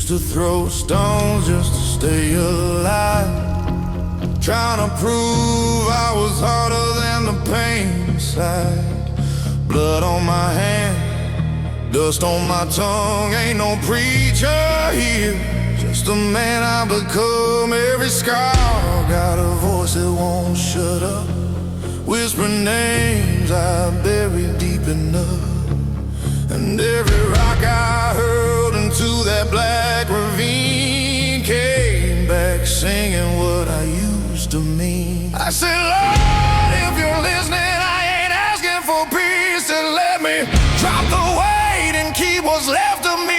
used to throw stones just to stay alive, trying to prove I was harder than the pain inside. Blood on my hand, dust on my tongue. Ain't no preacher here, just a man I've become. Every scar got a voice that won't shut up, whispering names I buried deep enough. And every rock I hurled into that black ravine came back singing what I used to mean. I said, Lord, if you're listening, I ain't asking for peace. And let me drop the weight and keep what's left of me.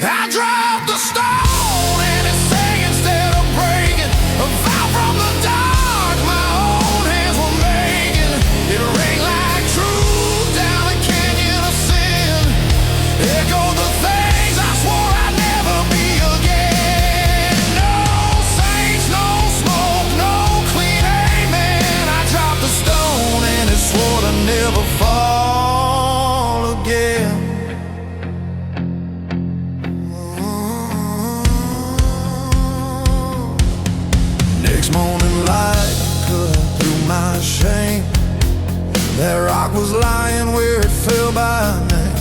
I dropped the stone and it sang instead of breaking. A vow from the dark my own hands were making. It rang like truth down the canyon of sin. Echoed the things I swore I'd never be again. No saints, no smoke, no clean amen. I dropped the stone and it swore to never fall again. Next morning light cut through my shame. That rock was lying where it fell by night,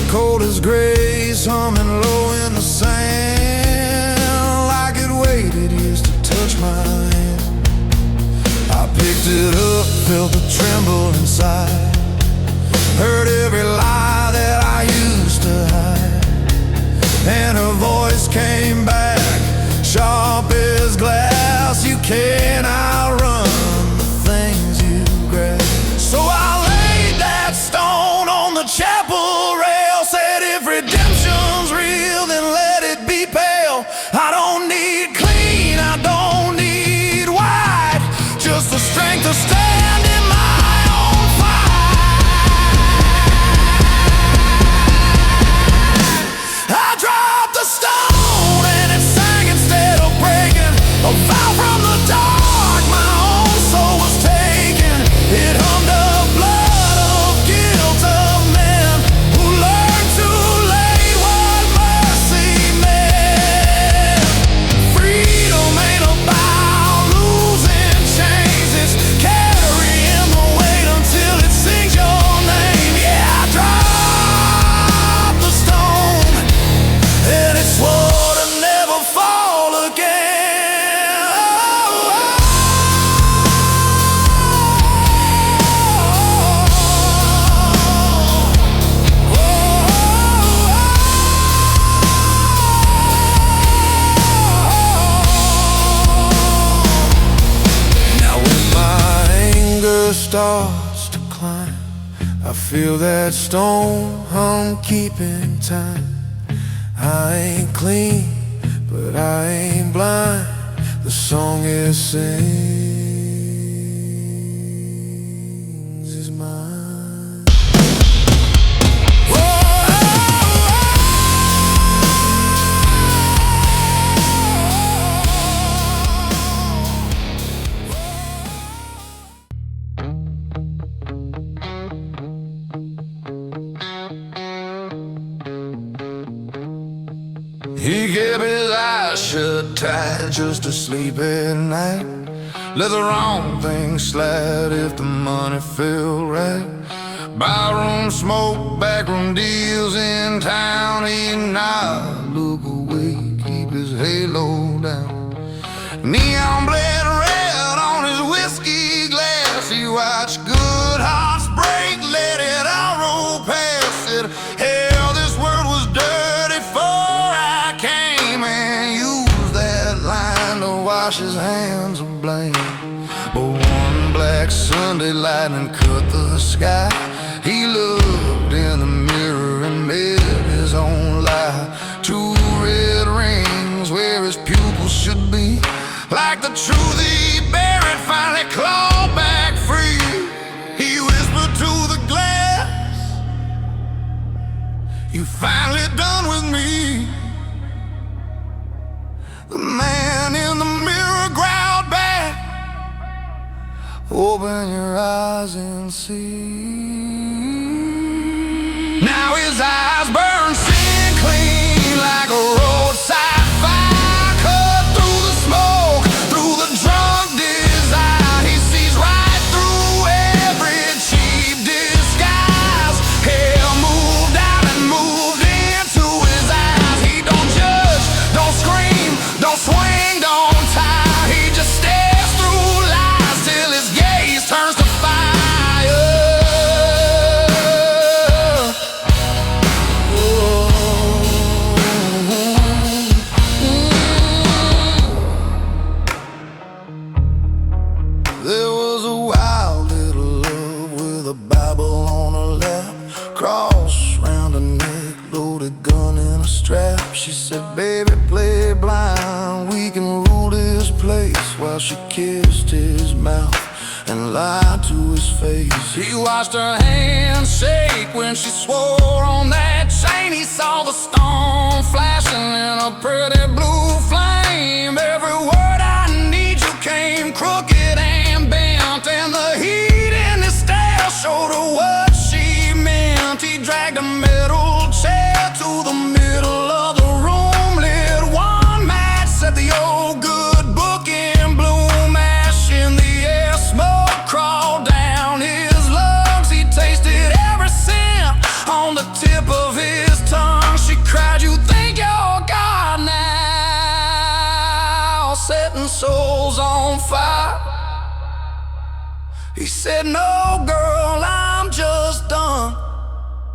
cold as grace, humming low in the sand, like it waited years to touch my hand. I picked it up, felt the tremble inside, heard every lie that I used to hide, and her voice came back, sharp as glass. You can't outrun the things you grab. So I laid that stone on the chapel rail, said if redemption's real, then let it be pale. I don't need clean, I don't need white, just the strength to stand in my own fight. I dropped the stone and it sang instead of breaking. A vow from the dark my own soul was taken. It hummed the blood of guilt of men who learned too late what mercy meant. Freedom ain't about losing chains, it's carrying the weight until it sings your name. Yeah, I dropped the stone and it swore to never fall again. Now when my anger starts to climb, I feel that stone, I'm keeping time. I ain't clean, but I ain't blind. The song it sings is mine. He kept his eyes shut tight just to sleep at night. Let the wrong thing slide if the money felt right. Barroom smoke, backroom deals in town. He'd not look away, keep his halo down. Neon bled red on his whiskey glass. He watched good hearts break, let it all roll past. Said, hell, this world was dirty before I came, and used that line to wash his hands of blame. But one black Sunday lightning cut the sky. He looked in the mirror and met his own lie. 2 red rings where his pupils should be, like the truth he buried finally clawed back free. He whispered to the glass, you finally done with me. The man in the mirror growled back, open your eyes and see. Now his eyes burn sin clean like a roadside fire. Cut through the smoke, through the drunk desire. He sees right through every cheap disguise. Hair moved out and moved into his eyes. He don't judge, don't scream, don't swing, don't tie. He just stares through lies till his gaze turns to fire. There was a wild little love with a Bible on her lap, cross round her neck, loaded gun in a strap. She said, baby, play blind, we can rule this place. While she kissed his mouth and lied to his face. He watched her hand shake when she swore on that chain. He saw the stone flashing in a pretty blue flame. Every word I need you came crooked and bent, and the heat in his stare showed her what she meant. He dragged a metal chair to the middle of the room, lit one match, set the old good book in bloom. Ash in the air, smoke crawled down his lungs. He tasted every scent on the tip of his tongue. She cried, you think you're God now, setting souls on fire. He said, no girl, I'm just done,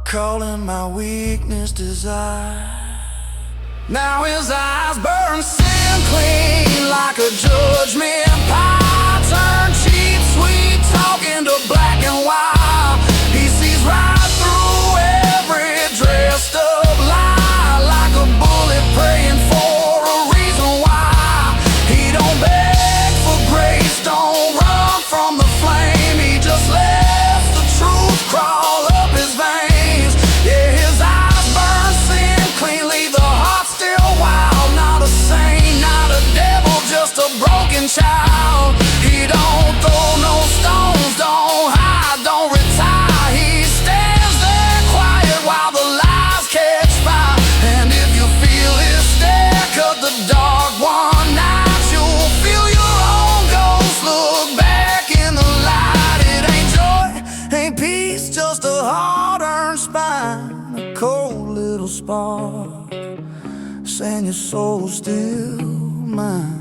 calling my weakness desire. Now his eyes burn sin clean like a judgment pie. Turn cheap, sweet talking to black and white. He sees right through every dressed up lie, like a bullet praying for a reason why. He don't beg for grace, don't run from the flame. He just lets the truth crawl up his veins. Yeah, his eyes burn sin clean, leave the heart still wild. Not a saint, not a devil, just a broken child. He don't throw no stones, don't hide, don't retire. He stands there quiet while the lies catch fire. And if you feel his stare cut the dark one night, you'll feel your own ghost look back in the light. It ain't joy, ain't peace, just a hard-earned spine, a cold little spark, saying your soul's still mine.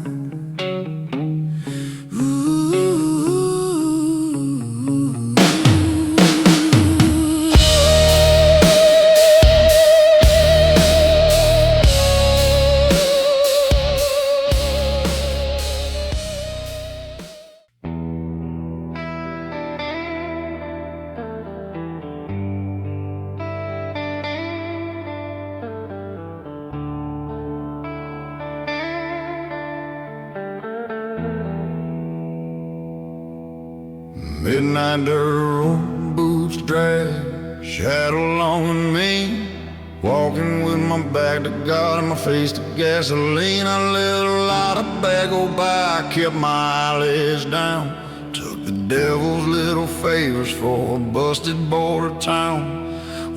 Midnight dirt road, boots drag, shadow long and mean. Walking with my back to God and my face to gasoline. I let a lot of bad go by, I kept my eyelids down. Took the devil's little favors for a busted border town.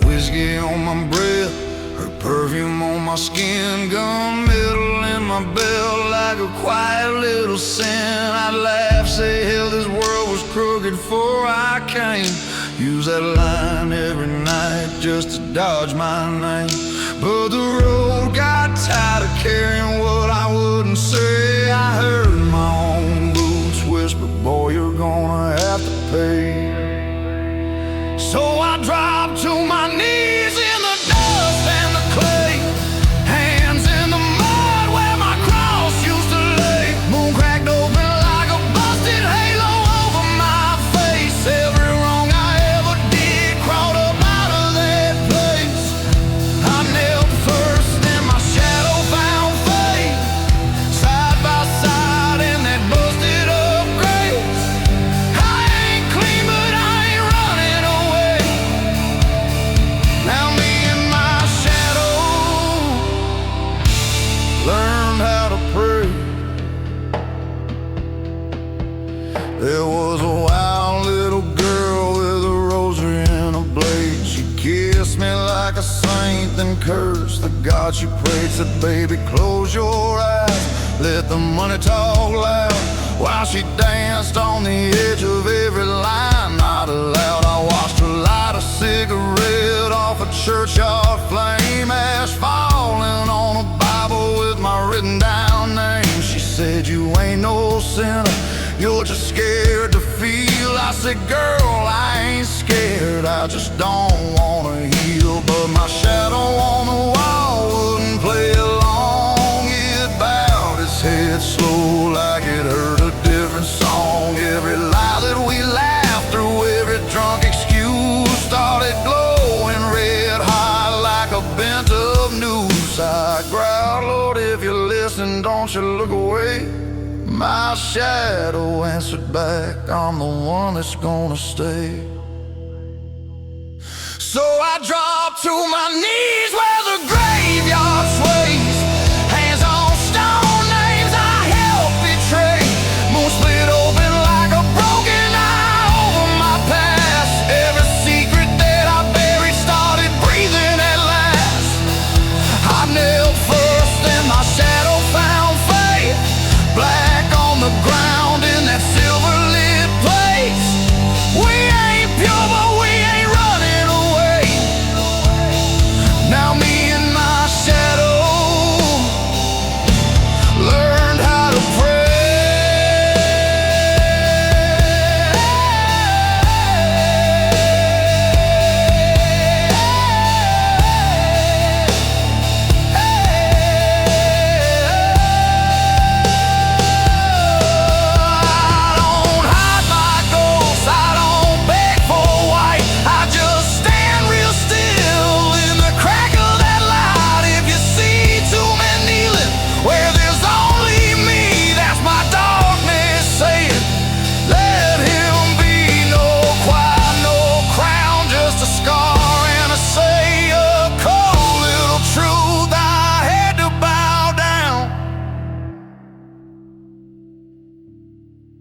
Whiskey on my breath, her perfume on my skin. Gunmetal in my belt like a quiet little sin. I'd laugh, say hell, this world was crooked before I came. Use that line every night just to dodge my name. But the road got tired of carrying what I wouldn't say. I heard my own boots whisper, boy, you're gonna have to pay. So I dropped to my knees in the dust and the clay, hands in the mud where my cross used to lay. Moon cracked open like a busted halo over my face. Every wrong I ever did crawled up out of that place. I knelt first and my shadow found face. a saint, then cursed the God she prayed. Said, baby, close your eyes, let the money talk loud, while she danced on the edge of every line. Not aloud, I watched her light a cigarette off a churchyard flame, ash falling on a Bible with my written down name. She said, you ain't no sinner, you're just scared to feel. I said, girl, I ain't scared, I just don't wanna heal. But my shadow on the wall wouldn't play along. It bowed its head slow like it heard a different song. Every lie that we laughed through, every drunk excuse, started glowing red hot like a bent of news. I growled, Lord, if you listen, don't you look away. My shadow answered back, I'm the one that's gonna stay. So I dropped to my knees where the graveyard sways, hands on stone, names I helped betray. Moon split open like a broken eye over my past. Every secret that I buried started breathing at last. I knelt first and my shadow found faith, black on the ground in that silver-lit place. We ain't pure, but we ain't running away. Now me and my shadow learned how to pray.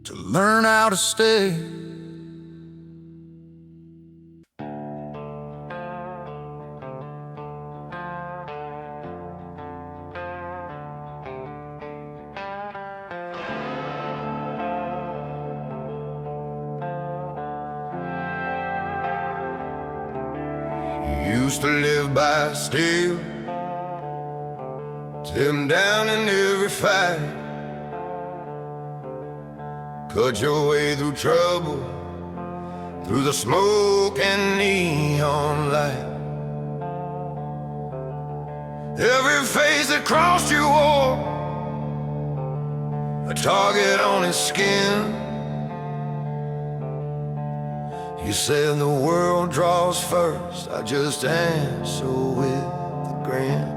To learn how to stay. Used to live by steel, tear 'em down in every fight. Cut your way through trouble, through the smoke and neon light. Every face that crossed you wore a target on his skin. You said the world draws first, I just answer with a grin.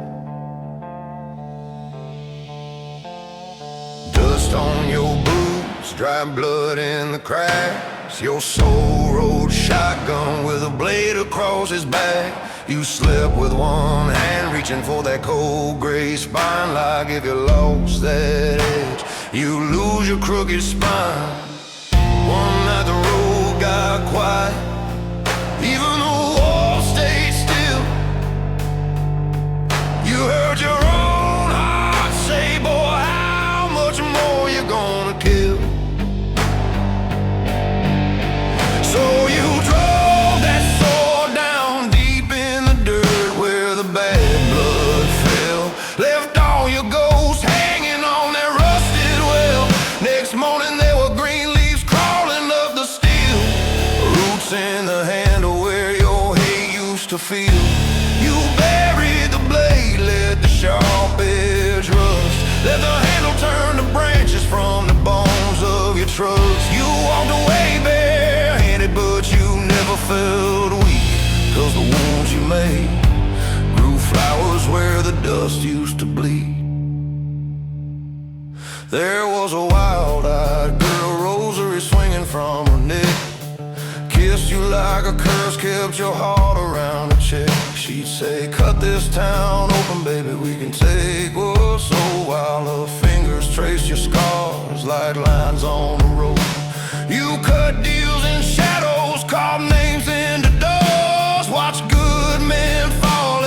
Dust on your boots, dry blood in the cracks. Your soul rode shotgun with a blade across his back. You slept with one hand reaching for that cold gray spine, like if you lost that edge, you lose your crooked spine. One night the road got quiet, even the walls stayed still. You heard your own heart say, boy, how much more you gonna kill? So you drove that sword down deep in the dirt where the bad blood fell, left all your ghosts hanging on that rusted well. Next morning there were green leaves crawling up the steel, roots in the handle where your hate used to feel. You buried the blade, let the sharp edge rust, let the handle turn to branches from the bones of your trust. You walked away barehanded, but you never felt weak, 'cause the wounds you made grew flowers where the dust used to bleed. There was a wild-eyed girl, rosary swinging from her neck, kissed you like a curse, kept your heart around a check. She'd say, cut this town open, baby, we can take what's so, while her fingers traced your scars like lines on the road. You cut deals in shadows, carved names into dust, watched good men fall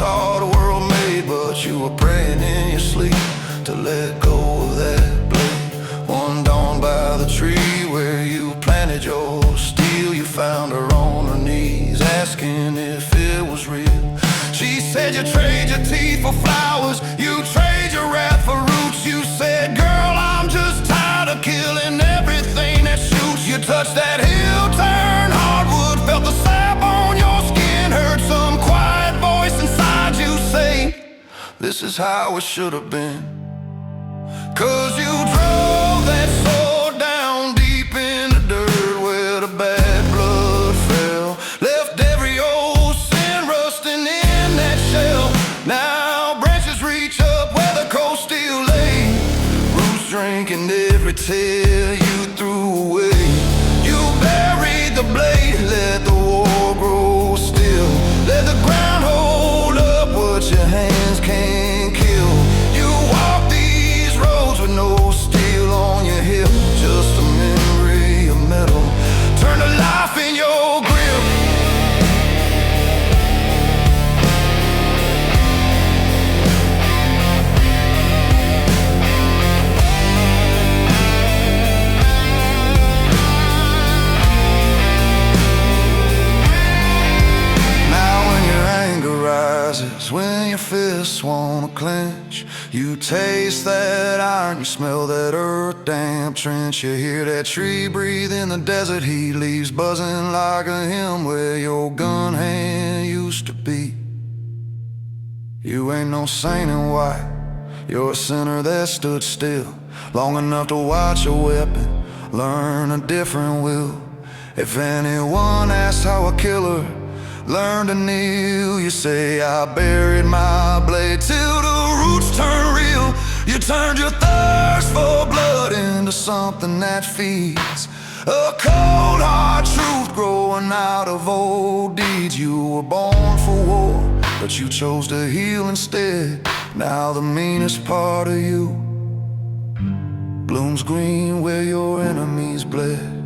saw the world made, but you were praying in your sleep to let go of that blade. One dawn by the tree where you planted your steel, you found her on her knees asking if it was real. She said you trade your teeth for flowers, you trade your wrath for roots. You said, girl, I'm just tired of killing everything that shoots. You touched that hill, turned hardwood, felt the sap on your skin, heard some quiet voice inside you say, this is how it should have been. 'Cause you drove that sword down deep in the dirt where the bad blood fell, left every old sin rusting in that shell. Now branches reach up where the cold steel lay, roots drinking every tear you threw away. You buried the blade, let the war grow still, let the ground hold up what your hands can't kill. You walk these roads with no steel on your hip, just a memory of metal, turn to life in your grip. When your fists wanna clench, you taste that iron, you smell that earth damp trench. You hear that tree breathe in the desert heat, leaves buzzing like a hymn where your gun hand used to be. You ain't no saint in white, you're a sinner that stood still long enough to watch a weapon learn a different will. If anyone asks how a killer learn to kneel, you say, I buried my blade till the roots turn real. You turned your thirst for blood into something that feeds, a cold hard truth growing out of old deeds. You were born for war, but you chose to heal instead. Now the meanest part of you blooms green where your enemies bled.